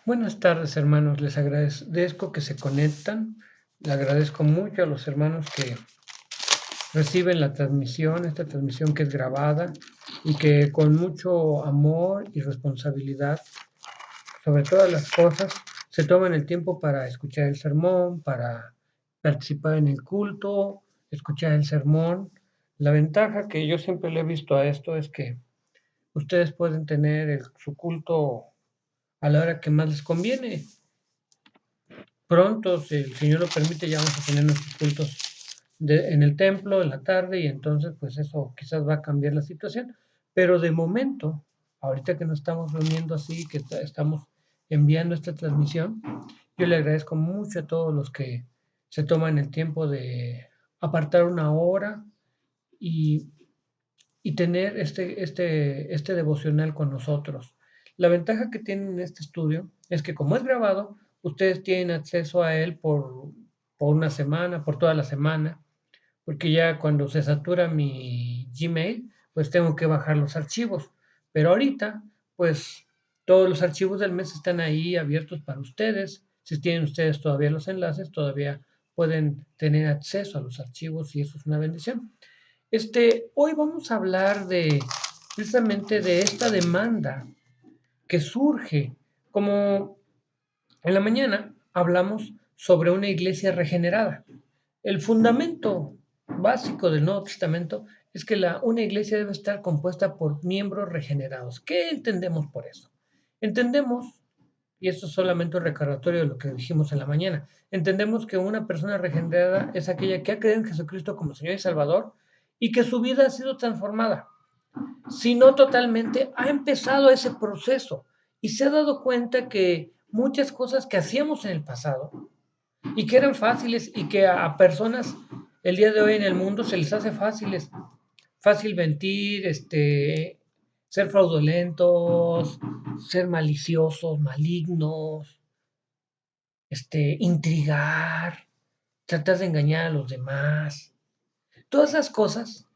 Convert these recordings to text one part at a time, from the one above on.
Buenas tardes, hermanos. Les agradezco que se conectan. Le agradezco mucho a los hermanos que reciben la transmisión, esta transmisión que es grabada y que con mucho amor y responsabilidad, sobre todas las cosas, se toman el tiempo para escuchar el sermón, para participar en el culto, escuchar el sermón. La ventaja que yo siempre le he visto a esto es que ustedes pueden tener su culto a la hora que más les conviene. Pronto, si el Señor lo permite, ya vamos a tener nuestros cultos en el templo en la tarde y entonces pues eso quizás va a cambiar la situación. Pero de momento, ahorita que nos estamos reuniendo así, que estamos enviando esta transmisión, yo le agradezco mucho a todos los que se toman el tiempo de apartar una hora y, y tener este devocional con nosotros. La ventaja que tienen este estudio es que como es grabado, ustedes tienen acceso a él por una semana, por toda la semana, porque ya cuando se satura mi Gmail, pues tengo que bajar los archivos. Pero ahorita, pues todos los archivos del mes están ahí abiertos para ustedes. Si tienen ustedes todavía los enlaces, todavía pueden tener acceso a los archivos y eso es una bendición. Hoy vamos a hablar precisamente de esta demanda que surge. Como en la mañana hablamos sobre una iglesia regenerada. El fundamento básico del Nuevo Testamento es que una iglesia debe estar compuesta por miembros regenerados. ¿Qué entendemos por eso? Entendemos, y esto es solamente un recordatorio de lo que dijimos en la mañana, entendemos que una persona regenerada es aquella que ha creído en Jesucristo como Señor y Salvador y que su vida ha sido transformada. Si no totalmente, ha empezado ese proceso y se ha dado cuenta que muchas cosas que hacíamos en el pasado y que eran fáciles y que a personas el día de hoy en el mundo se les hace fácil mentir, ser fraudulentos, ser maliciosos, malignos, intrigar, tratar de engañar a los demás. Todas esas cosas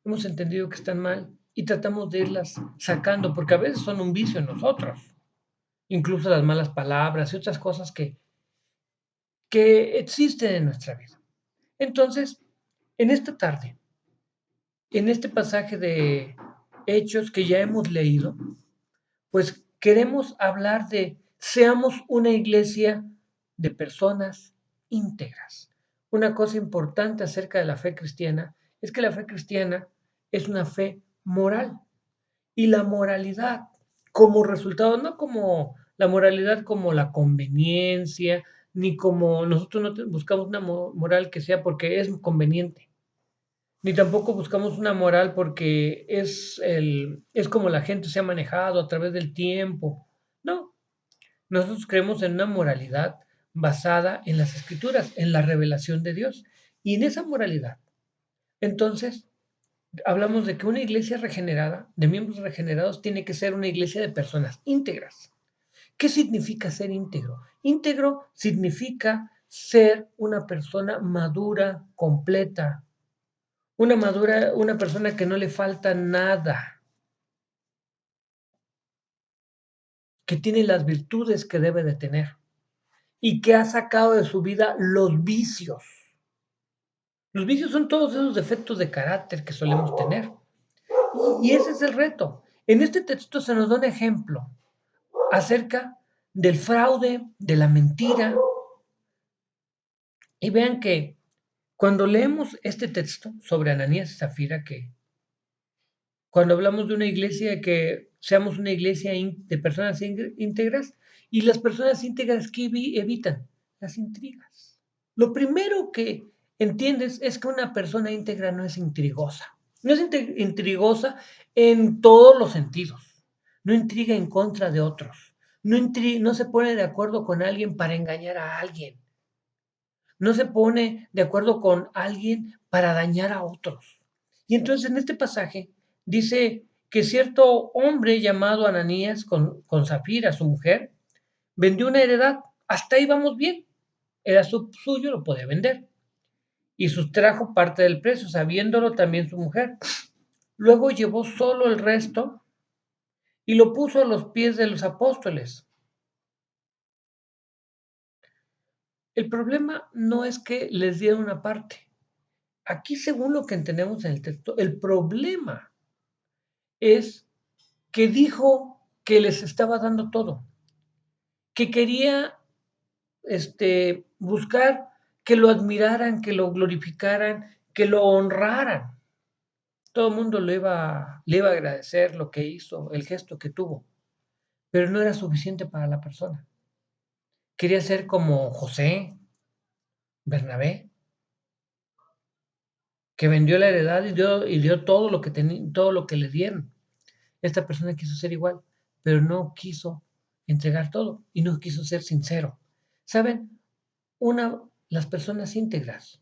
hemos entendido que están mal y tratamos de irlas sacando porque a veces son un vicio en nosotros, incluso las malas palabras y otras cosas que existen en nuestra vida. Entonces, en esta tarde, en este pasaje de Hechos que ya hemos leído, pues queremos hablar de seamos una iglesia de personas íntegras. Una cosa importante acerca de la fe cristiana es que la fe cristiana es una fe moral y la moralidad como resultado, no como la moralidad como la conveniencia, ni como nosotros no buscamos una moral que sea porque es conveniente, ni tampoco buscamos una moral porque es como la gente se ha manejado a través del tiempo. No, nosotros creemos en una moralidad basada en las escrituras, en la revelación de Dios. Y en esa moralidad, entonces, hablamos de que una iglesia regenerada, de miembros regenerados, tiene que ser una iglesia de personas íntegras. ¿Qué significa ser íntegro? Íntegro significa ser una persona madura, completa, una persona que no le falta nada, que tiene las virtudes que debe de tener y que ha sacado de su vida los vicios. Los vicios son todos esos defectos de carácter que solemos tener. Y ese es el reto. En este texto se nos da un ejemplo acerca del fraude, de la mentira. Y vean que cuando leemos este texto sobre Ananías y Zafira, que cuando hablamos de una iglesia, que seamos una iglesia de personas íntegras, y las personas íntegras que evitan las intrigas. Lo primero que entiendes es que una persona íntegra no es intrigosa. No es intrigosa en todos los sentidos. No intriga en contra de otros. No se pone de acuerdo con alguien para engañar a alguien. No se pone de acuerdo con alguien para dañar a otros. Y entonces en este pasaje dice que cierto hombre llamado Ananías con Zafira, su mujer, vendió una heredad. Hasta ahí vamos bien. Era suyo, lo podía vender. Y sustrajo parte del precio, sabiéndolo también su mujer. Luego llevó solo el resto y lo puso a los pies de los apóstoles. El problema no es que les dieron una parte. Aquí, según lo que entendemos en el texto, el problema es que dijo que les estaba dando todo, que quería buscar que lo admiraran, que lo glorificaran, que lo honraran. Todo el mundo le iba a agradecer lo que hizo, el gesto que tuvo, pero no era suficiente para la persona. Quería ser como José, Bernabé, que vendió la heredad y dio todo lo que todo lo que le dieron. Esta persona quiso ser igual, pero no quiso entregar todo y no quiso ser sincero. ¿Saben? Las personas íntegras.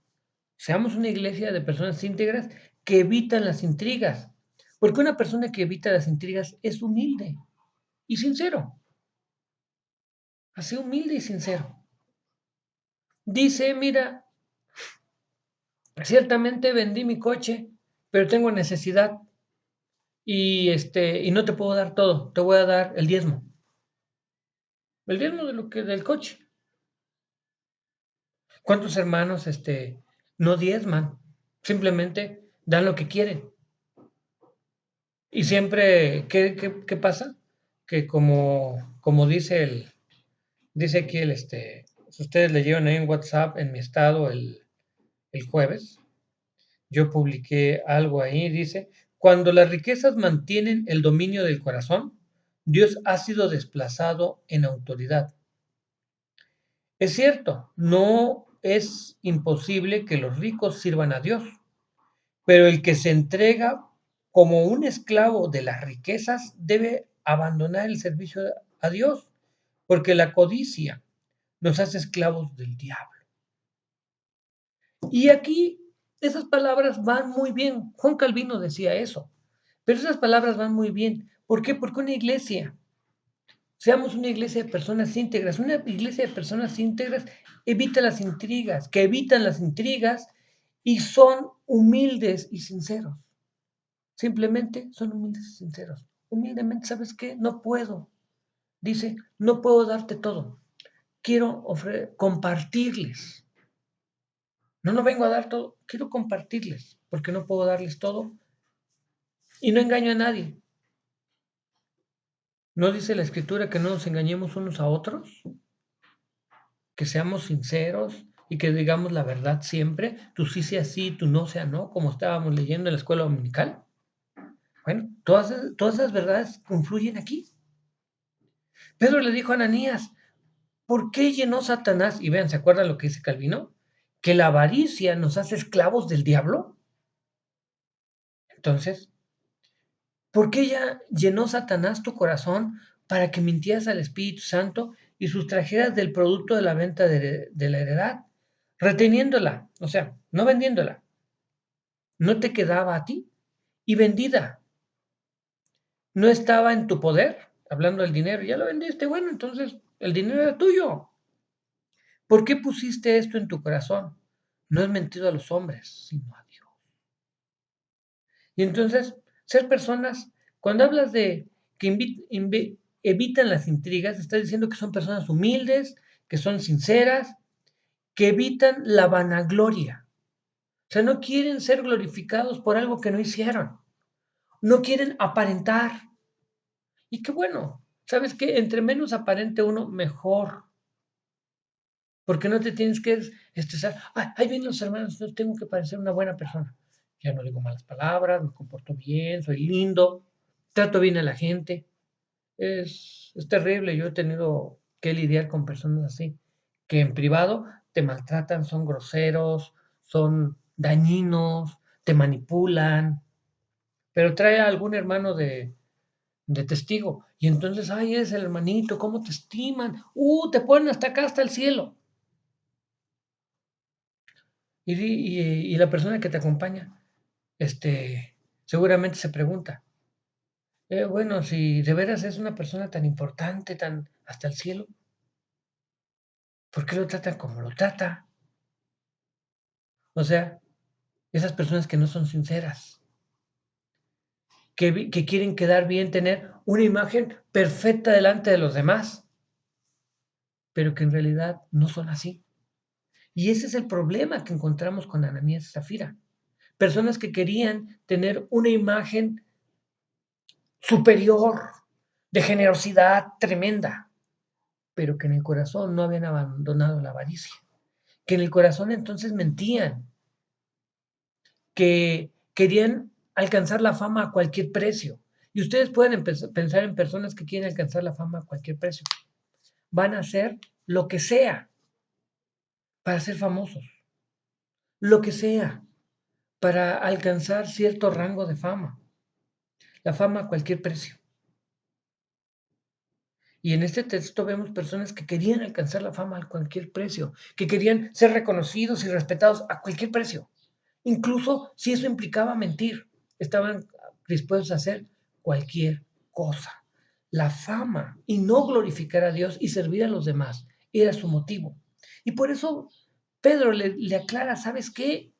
Seamos una iglesia de personas íntegras que evitan las intrigas, porque una persona que evita las intrigas es humilde y sincero. Así humilde y sincero. Dice, mira, ciertamente vendí mi coche, pero tengo necesidad y no te puedo dar todo, te voy a dar el diezmo de lo que del coche. ¿Cuántos hermanos no diezman? Simplemente dan lo que quieren. Y siempre, ¿qué pasa? Que como dice aquí si ustedes leyeron ahí en WhatsApp, en mi estado, el jueves, yo publiqué algo ahí, dice, cuando las riquezas mantienen el dominio del corazón, Dios ha sido desplazado en autoridad. Es cierto, no es imposible que los ricos sirvan a Dios, pero el que se entrega como un esclavo de las riquezas debe abandonar el servicio a Dios, porque la codicia nos hace esclavos del diablo. Y aquí esas palabras van muy bien. Juan Calvino decía eso, pero esas palabras van muy bien. ¿Por qué? Porque una iglesia, seamos una iglesia de personas íntegras. Una iglesia de personas íntegras evita las intrigas, que evitan las intrigas y son humildes y sinceros. Simplemente son humildes y sinceros. Humildemente, ¿sabes qué? No puedo. Dice, no puedo darte todo. Quiero compartirles. No, no vengo a dar todo. Quiero compartirles, porque no puedo darles todo. Y no engaño a nadie. ¿No dice la escritura que no nos engañemos unos a otros? Que seamos sinceros y que digamos la verdad siempre. Tú sí sea sí, tú no sea no, como estábamos leyendo en la escuela dominical. Bueno, todas esas verdades confluyen aquí. Pedro le dijo a Ananías, ¿por qué llenó Satanás? Y vean, ¿se acuerdan lo que dice Calvino? Que la avaricia nos hace esclavos del diablo. Entonces, ¿por qué ya llenó Satanás tu corazón para que mintieras al Espíritu Santo y sustrajeras del producto de la venta de la heredad? Reteniéndola, o sea, no vendiéndola. No te quedaba a ti y vendida. No estaba en tu poder, hablando del dinero, ya lo vendiste, bueno, entonces el dinero era tuyo. ¿Por qué pusiste esto en tu corazón? No es mentido a los hombres, sino a Dios. Y entonces, ser personas, cuando hablas de que evitan las intrigas, estás diciendo que son personas humildes, que son sinceras, que evitan la vanagloria. O sea, no quieren ser glorificados por algo que no hicieron. No quieren aparentar. Y qué bueno, ¿sabes qué? Entre menos aparente uno, mejor. Porque no te tienes que estresar. Ay, ahí vienen los hermanos, yo tengo que parecer una buena persona. Ya no digo malas palabras, me comporto bien, soy lindo, trato bien a la gente. Es terrible. Yo he tenido que lidiar con personas así, que en privado te maltratan, son groseros, son dañinos, te manipulan, pero trae a algún hermano de testigo. Y entonces, ay, es el hermanito, ¿cómo te estiman? Te ponen hasta acá, hasta el cielo. Y la persona que te acompaña, seguramente se pregunta, bueno, si de veras es una persona tan importante, tan hasta el cielo, ¿por qué lo tratan como lo trata? O sea, esas personas que no son sinceras, que quieren quedar bien, tener una imagen perfecta delante de los demás, pero que en realidad no son así. Y ese es el problema que encontramos con Ananías y Zafira. Personas que querían tener una imagen superior, de generosidad tremenda, pero que en el corazón no habían abandonado la avaricia, que en el corazón entonces mentían, que querían alcanzar la fama a cualquier precio. Y ustedes pueden pensar en personas que quieren alcanzar la fama a cualquier precio. Van a hacer lo que sea para ser famosos, lo que sea para alcanzar cierto rango de fama, la fama a cualquier precio. Y en este texto vemos personas que querían alcanzar la fama a cualquier precio, que querían ser reconocidos y respetados a cualquier precio. Incluso si eso implicaba mentir, estaban dispuestos a hacer cualquier cosa. La fama y no glorificar a Dios y servir a los demás era su motivo. Y por eso Pedro le aclara, ¿sabes qué?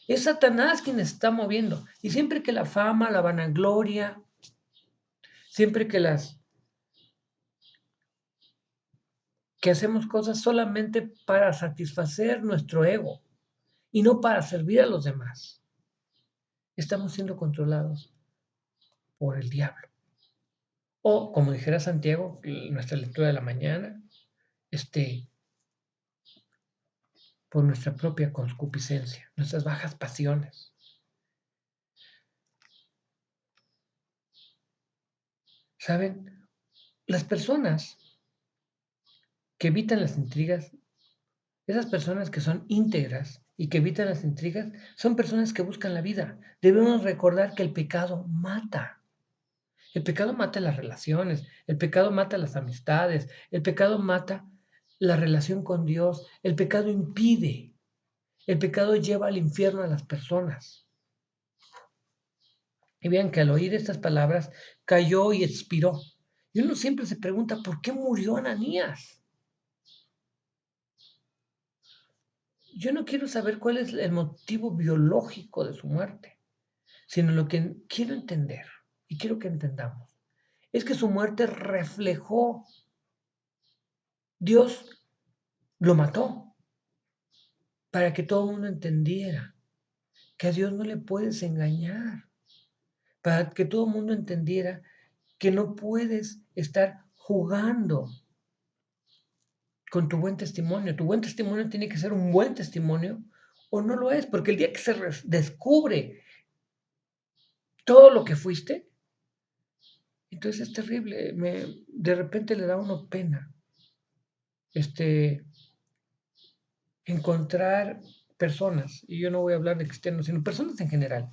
Es Satanás quien está moviendo. Y siempre que la fama, la vanagloria, siempre que hacemos cosas solamente para satisfacer nuestro ego y no para servir a los demás, estamos siendo controlados por el diablo. O, como dijera Santiago, nuestra lectura de la mañana, por nuestra propia concupiscencia, nuestras bajas pasiones. ¿Saben? Las personas que evitan las intrigas, esas personas que son íntegras y que evitan las intrigas, son personas que buscan la vida. Debemos recordar que el pecado mata. El pecado mata las relaciones, el pecado mata las amistades, el pecado mata la relación con Dios, el pecado impide, el pecado lleva al infierno a las personas. Y vean que al oír estas palabras cayó y expiró. Y uno siempre se pregunta, ¿por qué murió Ananías? Yo no quiero saber cuál es el motivo biológico de su muerte, sino lo que quiero entender y quiero que entendamos es que su muerte reflejó, Dios lo mató para que todo el mundo entendiera que a Dios no le puedes engañar, para que todo el mundo entendiera que no puedes estar jugando con tu buen testimonio. Tu buen testimonio tiene que ser un buen testimonio o no lo es, porque el día que se descubre todo lo que fuiste, entonces es terrible. De repente le da a uno pena encontrar personas, y yo no voy a hablar de cristianos, sino personas en general,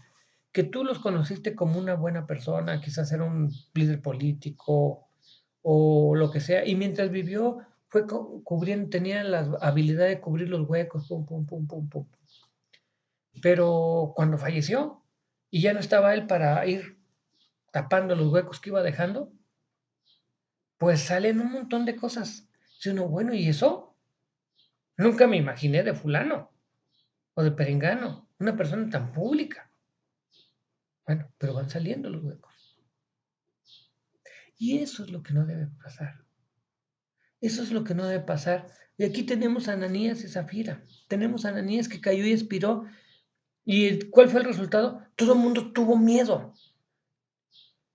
que tú los conociste como una buena persona, quizás era un líder político o lo que sea, y mientras vivió fue cubriendo, tenía la habilidad de cubrir los huecos, pum, pum, pum, pum, pum. Pero cuando falleció y ya no estaba él para ir tapando los huecos que iba dejando, pues salen un montón de cosas. Si uno, bueno, ¿y eso? Nunca me imaginé de fulano o de perengano, una persona tan pública. Bueno, pero van saliendo los huecos. Y eso es lo que no debe pasar. Eso es lo que no debe pasar. Y aquí tenemos a Ananías y Zafira. Tenemos a Ananías que cayó y expiró. ¿Y cuál fue el resultado? Todo el mundo tuvo miedo.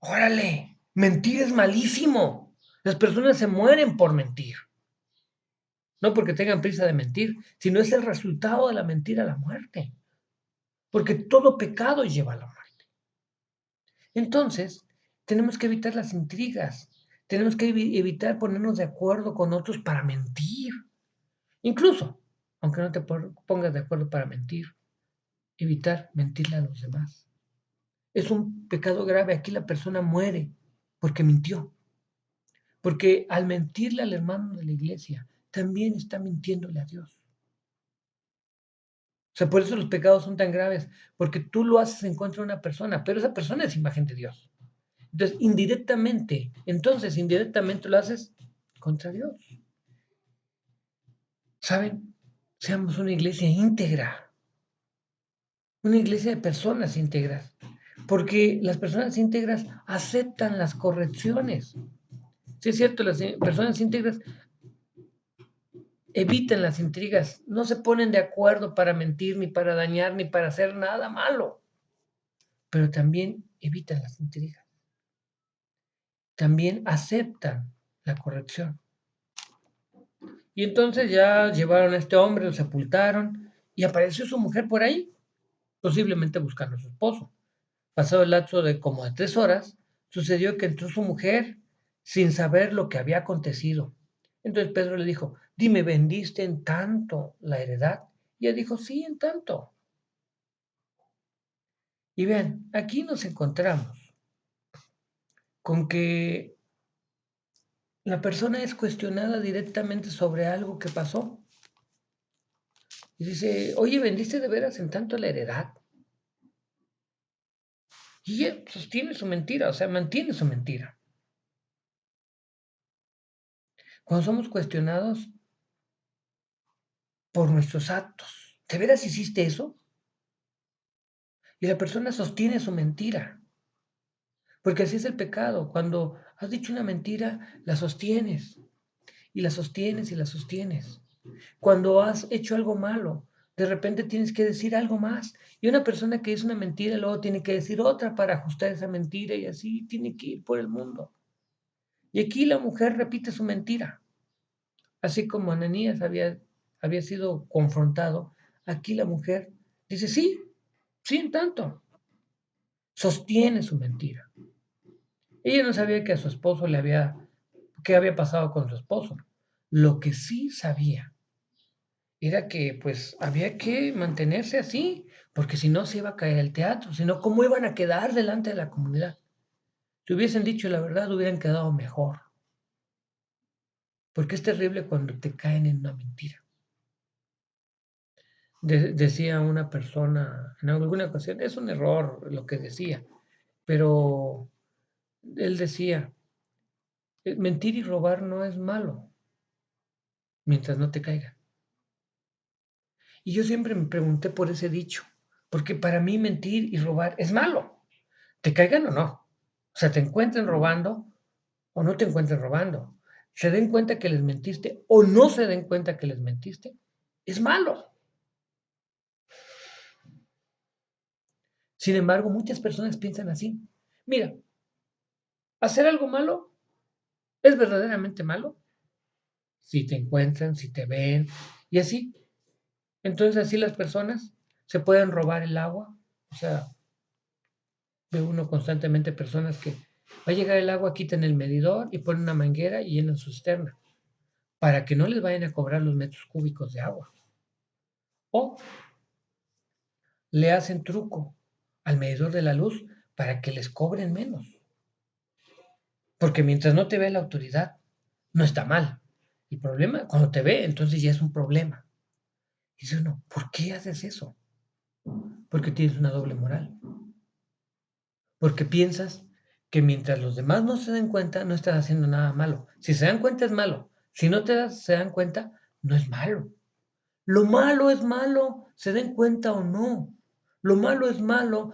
Órale, mentir es malísimo. Las personas se mueren por mentir. No porque tengan prisa de mentir, sino es el resultado de la mentira la muerte. Porque todo pecado lleva a la muerte. Entonces, tenemos que evitar las intrigas. Tenemos que evitar ponernos de acuerdo con otros para mentir. Incluso, aunque no te pongas de acuerdo para mentir, evitar mentirle a los demás. Es un pecado grave. Aquí la persona muere porque mintió. Porque al mentirle al hermano de la iglesia, también está mintiéndole a Dios. O sea, por eso los pecados son tan graves, porque tú lo haces en contra de una persona, pero esa persona es imagen de Dios. Entonces indirectamente lo haces contra Dios. ¿Saben? Seamos una iglesia íntegra, una iglesia de personas íntegras, porque las personas íntegras aceptan las correcciones. Sí, es cierto, las personas íntegras eviten las intrigas, no se ponen de acuerdo para mentir, ni para dañar, ni para hacer nada malo, pero también evitan las intrigas, también aceptan la corrección. Y entonces ya llevaron a este hombre, lo sepultaron y apareció su mujer por ahí, posiblemente buscando a su esposo. Pasado el lapso de como de 3 horas, sucedió que entró su mujer sin saber lo que había acontecido. Entonces Pedro le dijo, dime, ¿vendiste en tanto la heredad? Y ella dijo, sí, en tanto. Y vean, aquí nos encontramos con que la persona es cuestionada directamente sobre algo que pasó. Y dice, oye, ¿vendiste de veras en tanto la heredad? Y ella sostiene su mentira, o sea, mantiene su mentira. Cuando somos cuestionados por nuestros actos, ¿de veras hiciste eso? Y la persona sostiene su mentira, porque así es el pecado. Cuando has dicho una mentira, la sostienes, y la sostienes, y la sostienes. Cuando has hecho algo malo, de repente tienes que decir algo más. Y una persona que dice una mentira, luego tiene que decir otra para ajustar esa mentira, y así tiene que ir por el mundo. Y aquí la mujer repite su mentira. Así como Ananías había sido confrontado, aquí la mujer dice, sí, sí, en tanto, sostiene su mentira. Ella no sabía que a su esposo qué había pasado con su esposo. Lo que sí sabía era que pues había que mantenerse así, porque si no se iba a caer el teatro, si no, ¿cómo iban a quedar delante de la comunidad? Si hubiesen dicho la verdad, hubieran quedado mejor, porque es terrible cuando te caen en una mentira. Decía una persona en alguna ocasión, es un error lo que decía, pero él decía, mentir y robar no es malo mientras no te caigan. Y yo siempre me pregunté por ese dicho, porque para mí mentir y robar es malo, te caigan o no. O sea, te encuentren robando o no te encuentren robando. Se den cuenta que les mentiste o no se den cuenta que les mentiste, es malo. Sin embargo, muchas personas piensan así. Mira, hacer algo malo es verdaderamente malo si te encuentran, si te ven y así. Entonces así las personas se pueden robar el agua. O sea, ve uno constantemente personas que va a llegar el agua, quitan el medidor y ponen una manguera y llenan su cisterna para que no les vayan a cobrar los metros cúbicos de agua. O le hacen truco al medidor de la luz para que les cobren menos. Porque mientras no te ve la autoridad, no está mal. El problema, cuando te ve, entonces ya es un problema. Y dice uno, ¿por qué haces eso? Porque tienes una doble moral. Porque piensas que mientras los demás no se den cuenta, no estás haciendo nada malo. Si se dan cuenta es malo. Si no se dan cuenta, no es malo. Lo malo es malo, se den cuenta o no. Lo malo es malo,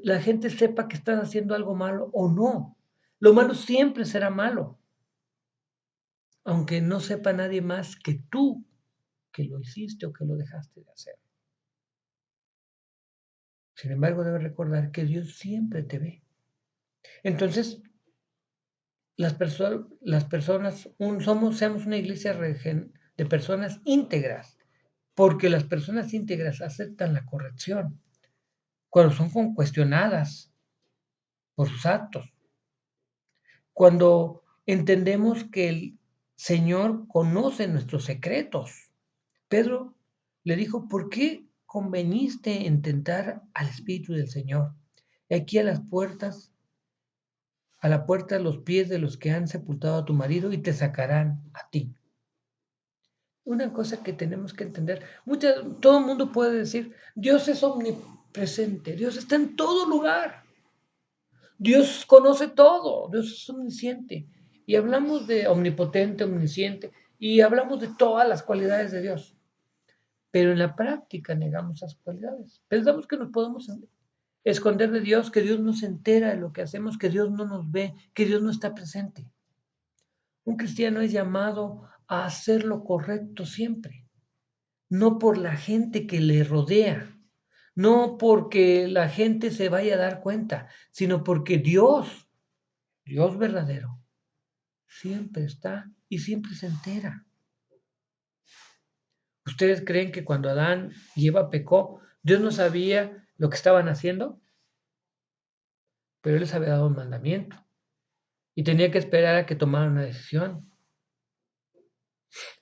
la gente sepa que estás haciendo algo malo o no. Lo malo siempre será malo, aunque no sepa nadie más que tú que lo hiciste o que lo dejaste de hacer. Sin embargo, debes recordar que Dios siempre te ve. Entonces, las personas, seamos una iglesia de personas íntegras, porque las personas íntegras aceptan la corrección cuando son cuestionadas por sus actos, cuando entendemos que el Señor conoce nuestros secretos. Pedro le dijo, ¿por qué conveniste en tentar al Espíritu del Señor? Aquí a la puerta los pies de los que han sepultado a tu marido y te sacarán a ti. Una cosa que tenemos que entender, todo el mundo puede decir, Dios es omnipresente, Dios está en todo lugar, Dios conoce todo, Dios es omnisciente. Y hablamos de omnipotente, omnisciente, y hablamos de todas las cualidades de Dios. Pero en la práctica negamos esas cualidades. Pensamos que nos podemos esconder de Dios, que Dios no se entera de lo que hacemos, que Dios no nos ve, que Dios no está presente. Un cristiano es llamado a hacer lo correcto siempre, no por la gente que le rodea, no porque la gente se vaya a dar cuenta, sino porque Dios, Dios verdadero, siempre está y siempre se entera. ¿Ustedes creen que cuando Adán y Eva pecó, Dios no sabía lo que estaban haciendo? Pero Él les había dado un mandamiento y tenía que esperar a que tomaran una decisión.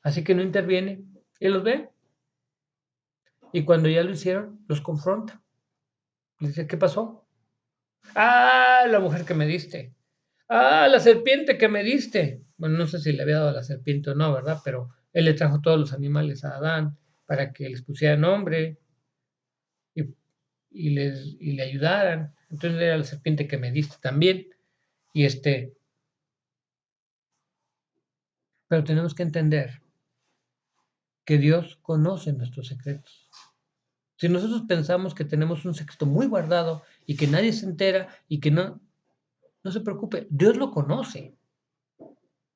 Así que no interviene. Él los ve y cuando ya lo hicieron, los confronta. Les dice, ¿qué pasó? Ah, la mujer que me diste. Ah, la serpiente que me diste. Bueno, no sé si le había dado a la serpiente o no, ¿verdad? Pero Él le trajo todos los animales a Adán para que les pusiera nombre y, y le ayudaran. Entonces era la serpiente que me diste también. Y pero tenemos que entender que Dios conoce nuestros secretos. Si nosotros pensamos que tenemos un secreto muy guardado y que nadie se entera y que no, no se preocupe, Dios lo conoce.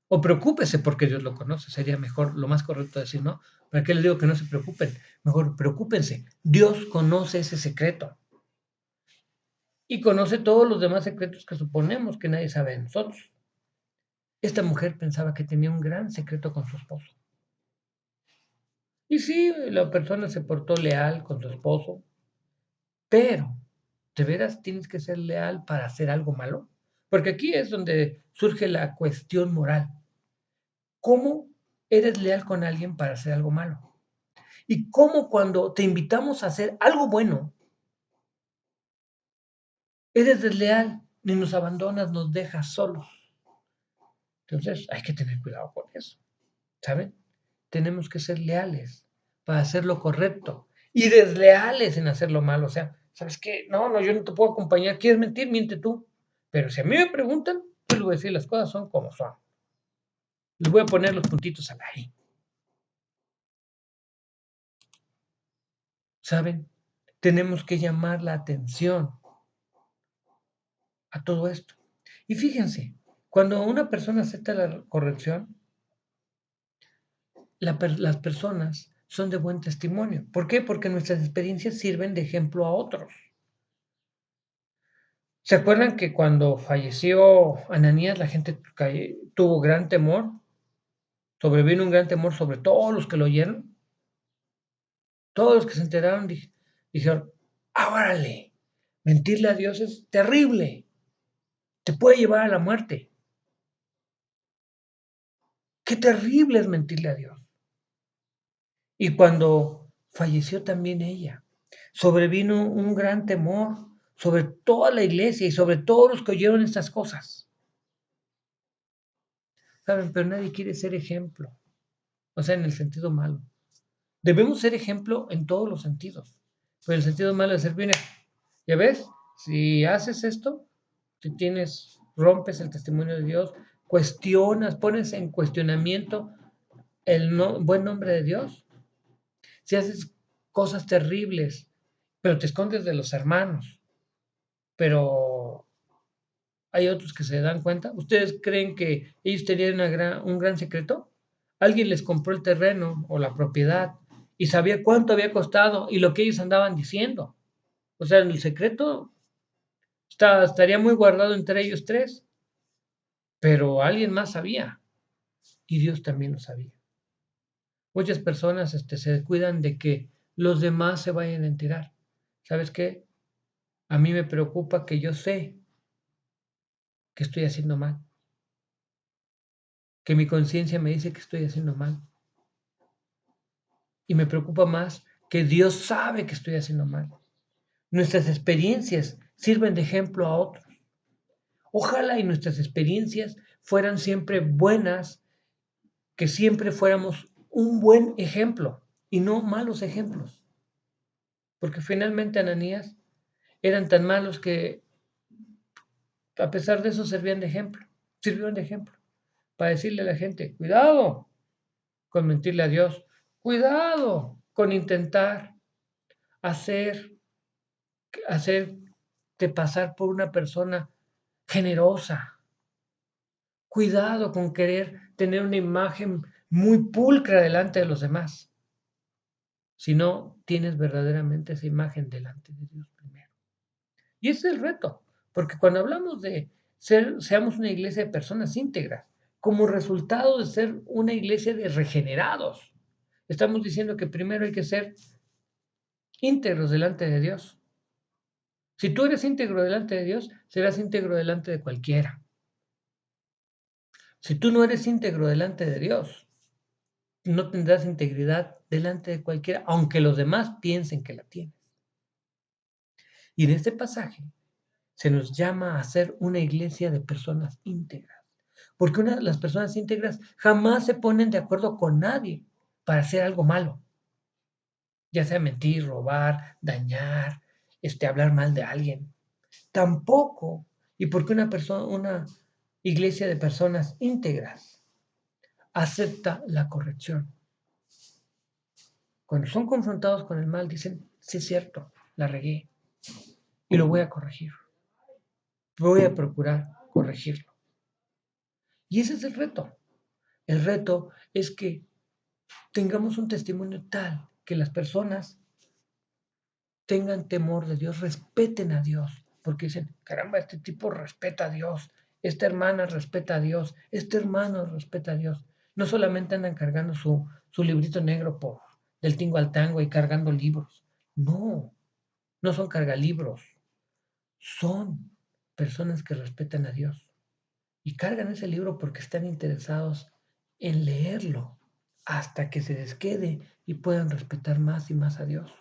O preocúpese porque Dios lo conoce, sería mejor, lo más correcto decir, ¿no? ¿Para qué les digo que no se preocupen? Mejor preocúpense. Dios conoce ese secreto y conoce todos los demás secretos que suponemos que nadie sabe de nosotros. Esta mujer pensaba que tenía un gran secreto con su esposo. Y sí, la persona se portó leal con su esposo, pero ¿de veras tienes que ser leal para hacer algo malo? Porque aquí es donde surge la cuestión moral. ¿Cómo eres leal con alguien para hacer algo malo? Y cómo cuando te invitamos a hacer algo bueno, eres desleal, ni nos abandonas, nos dejas solos. Entonces hay que tener cuidado con eso, ¿saben? Tenemos que ser leales para hacer lo correcto y desleales en hacer lo malo. O sea, ¿sabes qué? No, no, yo no te puedo acompañar. ¿Quieres mentir? Miente tú. Pero si a mí me preguntan, yo les voy a decir las cosas son como son. Les voy a poner los puntitos a la I. ¿Saben? Tenemos que llamar la atención a todo esto. Y fíjense, cuando una persona acepta la corrección, las personas son de buen testimonio. ¿Por qué? Porque nuestras experiencias sirven de ejemplo a otros. ¿Se acuerdan que cuando falleció Ananías la gente tuvo gran temor? Sobrevino un gran temor sobre todos los que lo oyeron. Todos los que se enteraron dijeron, ¡árale! Mentirle a Dios es terrible. Te puede llevar a la muerte. Qué terrible es mentirle a Dios. Y cuando falleció también ella, sobrevino un gran temor sobre toda la iglesia y sobre todos los que oyeron estas cosas. ¿Saben? Pero nadie quiere ser ejemplo, o sea, en el sentido malo. Debemos ser ejemplo en todos los sentidos, pero el sentido malo es ser, mira, ya ves, si haces esto, si tienes, rompes el testimonio de Dios, cuestionas, pones en cuestionamiento el buen nombre de Dios, si haces cosas terribles, pero te escondes de los hermanos, pero hay otros que se dan cuenta. ¿Ustedes creen que ellos tenían un gran secreto? Alguien les compró el terreno o la propiedad y sabía cuánto había costado y lo que ellos andaban diciendo. O sea, el secreto estaría muy guardado entre ellos tres, pero alguien más sabía y Dios también lo sabía. Muchas personas se cuidan de que los demás se vayan a enterar. ¿Sabes qué? A mí me preocupa que yo sé que estoy haciendo mal, que mi conciencia me dice que estoy haciendo mal. Y me preocupa más que Dios sabe que estoy haciendo mal. Nuestras experiencias sirven de ejemplo a otros. Ojalá y nuestras experiencias fueran siempre buenas, que siempre fuéramos un buen ejemplo y no malos ejemplos. Porque finalmente Ananías eran tan malos que a pesar de eso servían de ejemplo. Sirvieron de ejemplo para decirle a la gente, cuidado con mentirle a Dios, cuidado con intentar hacer, hacerte pasar por una persona generosa, cuidado con querer tener una imagen muy pulcra delante de los demás, si no tienes verdaderamente esa imagen delante de Dios primero. Y ese es el reto, porque cuando hablamos de seamos una iglesia de personas íntegras, como resultado de ser una iglesia de regenerados, estamos diciendo que primero hay que ser íntegros delante de Dios. Si tú eres íntegro delante de Dios, serás íntegro delante de cualquiera. Si tú no eres íntegro delante de Dios, no tendrás integridad delante de cualquiera, aunque los demás piensen que la tienes. Y en este pasaje se nos llama a ser una iglesia de personas íntegras, porque las personas íntegras jamás se ponen de acuerdo con nadie para hacer algo malo, ya sea mentir, robar, dañar, hablar mal de alguien. Tampoco, y porque una iglesia de personas íntegras acepta la corrección. Cuando son confrontados con el mal, dicen, sí es cierto, la regué y lo voy a corregir. Voy a procurar corregirlo. Y ese es el reto. El reto es que tengamos un testimonio tal que las personas tengan temor de Dios, respeten a Dios, porque dicen, caramba, este tipo respeta a Dios, esta hermana respeta a Dios, este hermano respeta a Dios. No solamente andan cargando su librito negro del tingo al tango y cargando libros. No, no son cargalibros, son personas que respetan a Dios y cargan ese libro porque están interesados en leerlo hasta que se les quede y puedan respetar más y más a Dios.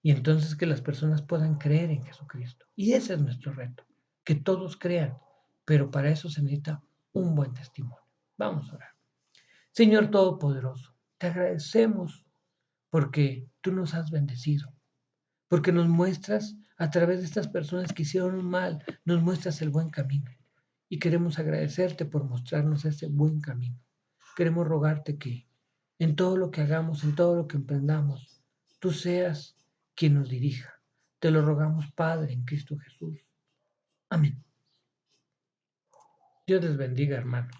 Y entonces que las personas puedan creer en Jesucristo. Y ese es nuestro reto, que todos crean, pero para eso se necesita un buen testimonio. Vamos a orar. Señor Todopoderoso, te agradecemos porque tú nos has bendecido, porque nos muestras a través de estas personas que hicieron un mal, nos muestras el buen camino. Y queremos agradecerte por mostrarnos ese buen camino. Queremos rogarte que en todo lo que hagamos, en todo lo que emprendamos, tú seas quien nos dirija. Te lo rogamos, Padre, en Cristo Jesús. Amén. Dios les bendiga, hermanos.